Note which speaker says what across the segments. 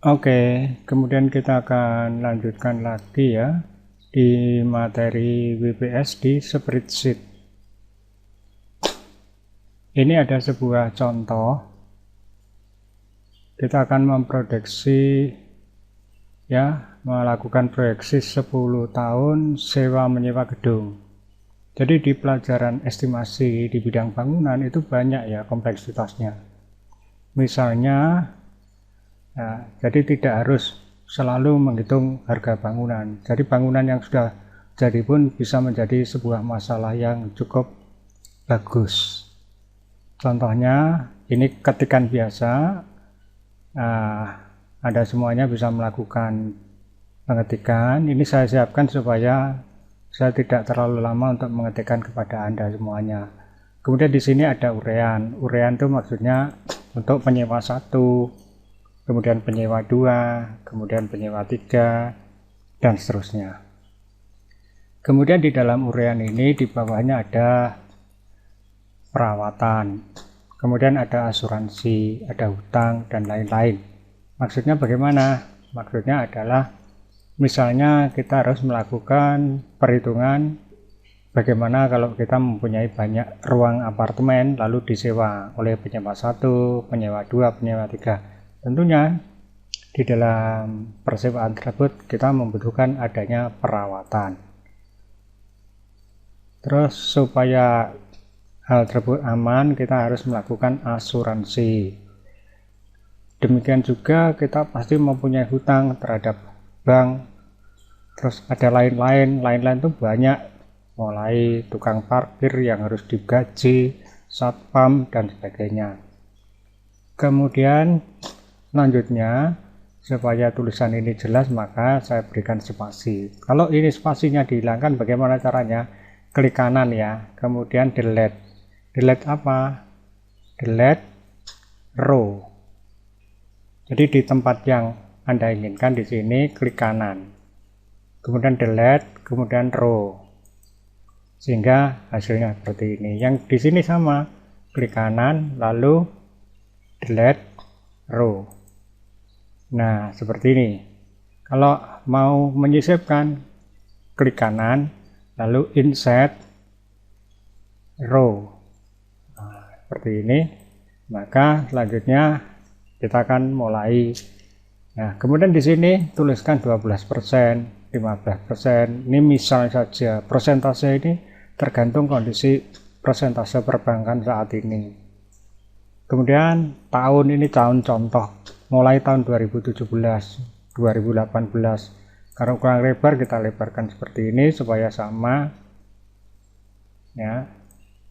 Speaker 1: Oke, kemudian kita akan lanjutkan lagi ya di materi WPS di spreadsheet. Ini ada sebuah contoh. Kita akan memprediksi ya, melakukan proyeksi 10 tahun sewa menyewa gedung. Jadi di pelajaran estimasi di bidang bangunan itu banyak ya kompleksitasnya. Misalnya, nah, jadi tidak harus selalu menghitung harga bangunan. Jadi bangunan yang sudah jadi pun bisa menjadi sebuah masalah yang cukup bagus. Contohnya, ini ketikan biasa. Anda semuanya bisa melakukan pengetikan. Ini saya siapkan supaya saya tidak terlalu lama untuk mengetikkan kepada Anda semuanya. Kemudian di sini ada urean. Urean itu maksudnya untuk penyewa 1, kemudian penyewa 2, kemudian penyewa 3, dan seterusnya. Kemudian di dalam urean ini di bawahnya ada perawatan, kemudian ada asuransi, ada hutang, dan lain-lain. Maksudnya bagaimana? Maksudnya adalah misalnya kita harus melakukan perhitungan bagaimana kalau kita mempunyai banyak ruang apartemen lalu disewa oleh penyewa 1, penyewa 2, penyewa 3. Tentunya di dalam persewaan tersebut kita membutuhkan adanya perawatan. Terus supaya hal tersebut aman, kita harus melakukan asuransi. Demikian juga kita pasti mempunyai hutang terhadap bank. Terus ada lain-lain itu banyak, mulai tukang parkir yang harus digaji, satpam, dan sebagainya. Kemudian selanjutnya, supaya tulisan ini jelas maka saya berikan spasi. Kalau ini spasinya dihilangkan, bagaimana caranya? Klik kanan ya, kemudian delete. Delete apa? Delete row. Jadi di tempat yang Anda inginkan di sini klik kanan, kemudian delete, kemudian row, sehingga hasilnya seperti ini. Yang di sini sama, klik kanan lalu delete row. Nah seperti ini. Kalau mau menyisipkan, klik kanan lalu insert row. Nah, seperti ini. Maka selanjutnya kita akan mulai. Nah, kemudian di sini tuliskan 12%, 15%. Ini misal saja, persentase ini tergantung kondisi persentase perbankan saat ini. Kemudian tahun ini tahun contoh, mulai tahun 2017, 2018. Kalau kurang lebar kita lebarkan seperti ini supaya sama ya.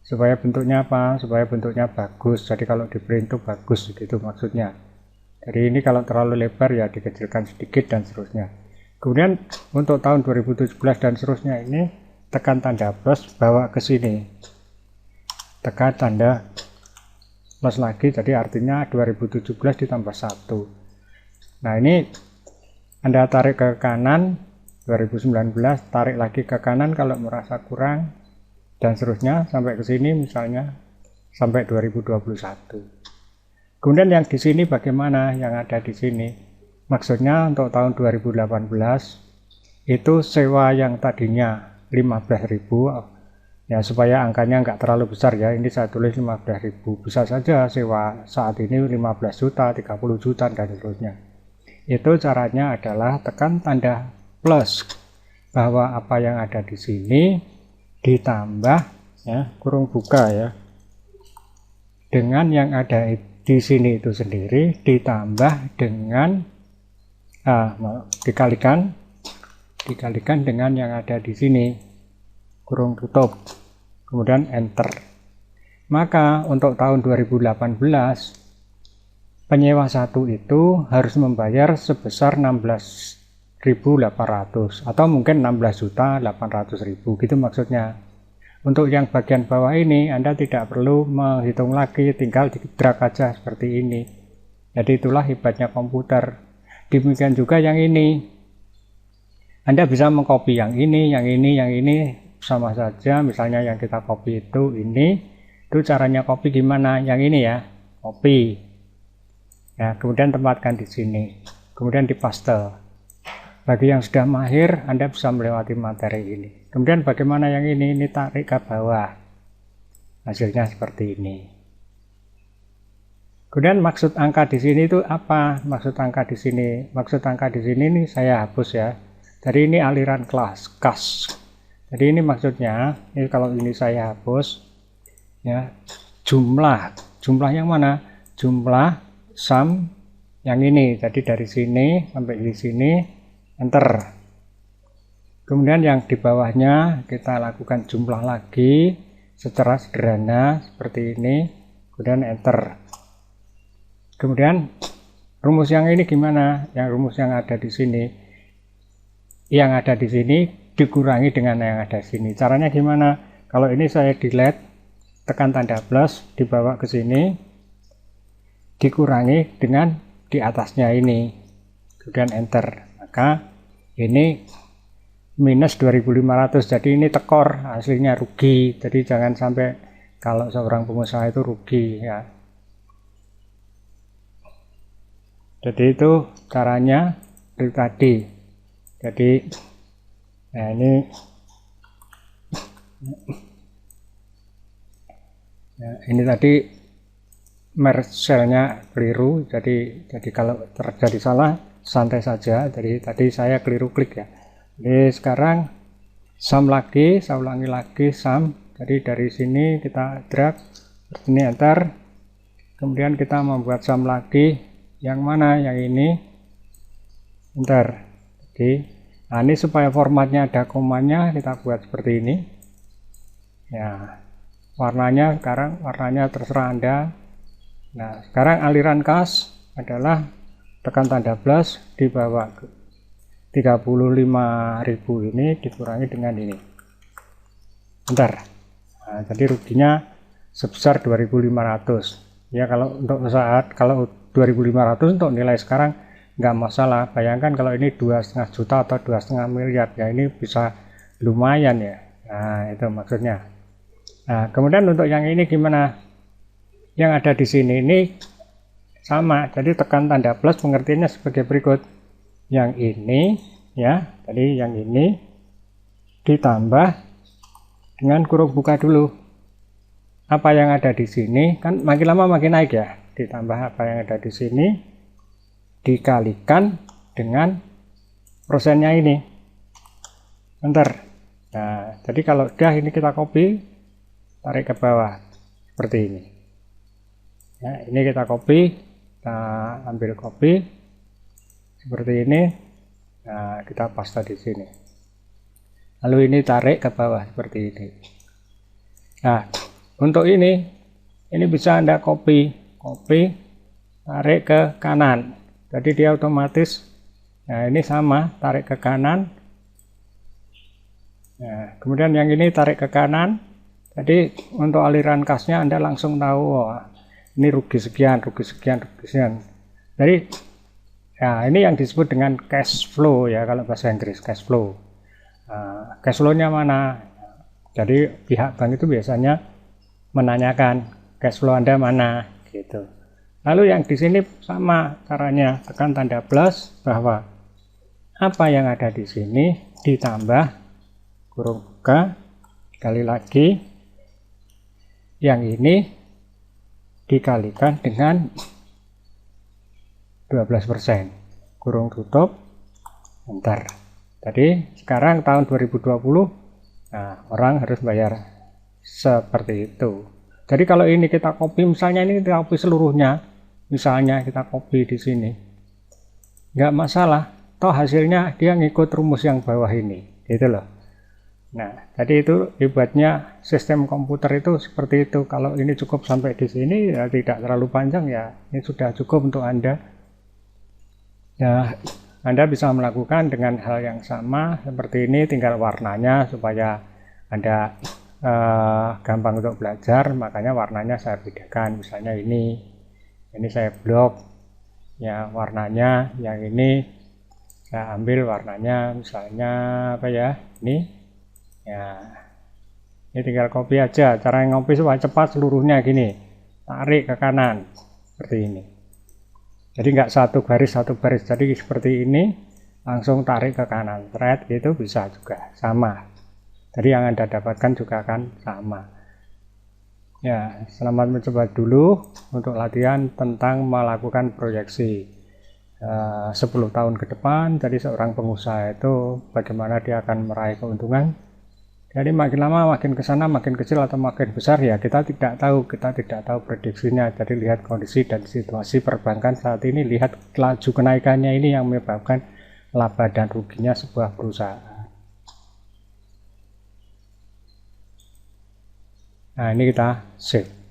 Speaker 1: Supaya bentuknya apa? Supaya bentuknya bagus. Jadi kalau di print itu bagus gitu maksudnya. Jadi ini kalau terlalu lebar ya dikecilkan sedikit dan seterusnya. Kemudian untuk tahun 2017 dan seterusnya ini tekan tanda plus, bawa ke sini. Tekan tanda plus lagi, jadi artinya 2017 ditambah 1. Nah ini Anda tarik ke kanan 2019, tarik lagi ke kanan kalau merasa kurang, dan seterusnya sampai ke sini misalnya sampai 2021. Kemudian yang di sini bagaimana? Yang ada di sini maksudnya untuk tahun 2018 itu sewa yang tadinya 15.000 ya, supaya angkanya nggak terlalu besar ya, ini saya tulis 15.000, bisa saja sewa saat ini 15 juta, 30 juta dan seterusnya. Itu caranya adalah tekan tanda plus, bahwa apa yang ada di sini ditambah ya, kurung buka ya, dengan yang ada di sini itu sendiri ditambah dengan dikalikan dengan yang ada di sini, kurung tutup, kemudian enter. Maka untuk tahun 2018 penyewa 1 itu harus membayar sebesar 16.800 atau mungkin 16.800.000 gitu maksudnya. Untuk yang bagian bawah ini Anda tidak perlu menghitung lagi, tinggal di drag aja seperti ini. Jadi itulah hebatnya komputer. Demikian juga yang ini, Anda bisa mengcopy yang ini, yang ini sama saja. Misalnya yang kita copy itu ini, itu caranya copy gimana? Yang ini ya, copy ya, kemudian tempatkan di sini. kemudian dipaste. Bagi yang sudah mahir, Anda bisa melewati materi ini. Kemudian bagaimana yang ini tarik ke bawah. Hasilnya seperti ini. Kemudian maksud angka di sini itu apa? Maksud angka di sini. Maksud angka di sini nih saya hapus ya. Jadi ini aliran kas. Jadi ini maksudnya, ini kalau ini saya hapus ya, jumlah yang mana? Jumlah sum yang ini. Jadi dari sini sampai di sini, enter. Kemudian yang di bawahnya kita lakukan jumlah lagi secara sederhana seperti ini, kemudian enter. Kemudian rumus yang ini gimana? Yang rumus yang ada di sini, dikurangi dengan yang ada di sini. Caranya gimana? Kalau ini saya delete, tekan tanda plus, dibawa ke sini, dikurangi dengan di atasnya ini, kemudian enter. Maka ini minus 2.500, jadi ini tekor, hasilnya rugi. Jadi jangan sampai kalau seorang pengusaha itu rugi ya. Jadi itu caranya seperti tadi. Jadi nah ini tadi merge cell-nya keliru, jadi kalau terjadi salah santai saja. Jadi tadi saya keliru klik ya. Jadi sekarang sum lagi, saya ulangi lagi sum. Jadi dari sini kita drag, ini enter. Kemudian kita membuat sum lagi, yang mana? Yang ini, enter. Jadi nah ini supaya formatnya ada komanya, kita buat seperti ini ya. Warnanya sekarang terserah Anda. Nah sekarang aliran kas adalah tekan tanda plus, dibawa ke 35.000 ini dikurangi dengan ini, bentar. Nah, jadi ruginya sebesar 2.500 ya. Kalau untuk saat, kalau 2.500 untuk nilai sekarang nggak masalah. Bayangkan kalau ini 2,5 juta atau 2,5 miliar ya, ini bisa lumayan ya. Nah itu maksudnya. Nah kemudian untuk yang ini gimana? Yang ada di sini ini sama, jadi tekan tanda plus, pengertiannya sebagai berikut. Yang ini ya, tadi yang ini ditambah dengan kurung buka dulu. Apa yang ada di sini kan makin lama makin naik ya, ditambah apa yang ada di sini dikalikan dengan persennya ini, enter. Nah jadi kalau udah ini kita copy, tarik ke bawah seperti ini ya. Ini kita copy, kita ambil copy seperti ini. Nah kita paste di sini, lalu ini tarik ke bawah seperti ini. Nah untuk ini bisa Anda copy, tarik ke kanan, jadi dia otomatis. Nah ini sama, tarik ke kanan. Nah kemudian yang ini tarik ke kanan. Jadi untuk aliran kasnya Anda langsung tahu, oh, ini rugi sekian. Jadi ya ini yang disebut dengan cash flow ya, kalau bahasa Inggris cash flow. Cash flow-nya mana? Jadi pihak bank itu biasanya menanyakan cash flow Anda mana gitu. Lalu yang di sini sama caranya, tekan tanda plus, bahwa apa yang ada di sini ditambah kurung buka, sekali lagi yang ini dikalikan dengan 12%, kurung tutup, enter. Jadi sekarang tahun 2020, nah orang harus bayar seperti itu. Jadi kalau ini kita copy, misalnya ini kita copy seluruhnya, misalnya kita copy di sini, nggak masalah, toh hasilnya dia ngikut rumus yang bawah ini, gitu loh. Nah jadi itu hebatnya sistem komputer itu seperti itu. Kalau ini cukup sampai di sini ya, tidak terlalu panjang ya, ini sudah cukup untuk Anda. Nah, Anda bisa melakukan dengan hal yang sama seperti ini, tinggal warnanya supaya Anda gampang untuk belajar. Makanya warnanya saya bedakan, misalnya ini saya blok ya warnanya, yang ini saya ambil warnanya misalnya apa ya, ini ya, ini tinggal copy aja. Cara ngopi supaya cepat seluruhnya gini, tarik ke kanan seperti ini. Jadi nggak satu baris, jadi seperti ini langsung tarik ke kanan thread itu bisa juga sama. Jadi yang Anda dapatkan juga akan sama. Ya, selamat mencoba dulu untuk latihan tentang melakukan proyeksi 10 tahun ke depan. Jadi seorang pengusaha itu bagaimana dia akan meraih keuntungan. Jadi makin lama makin ke sana makin kecil atau makin besar ya kita tidak tahu prediksinya. Jadi lihat kondisi dan situasi perbankan saat ini, lihat laju kenaikannya ini yang menyebabkan laba dan ruginya sebuah perusahaan. Nah, ini kita save.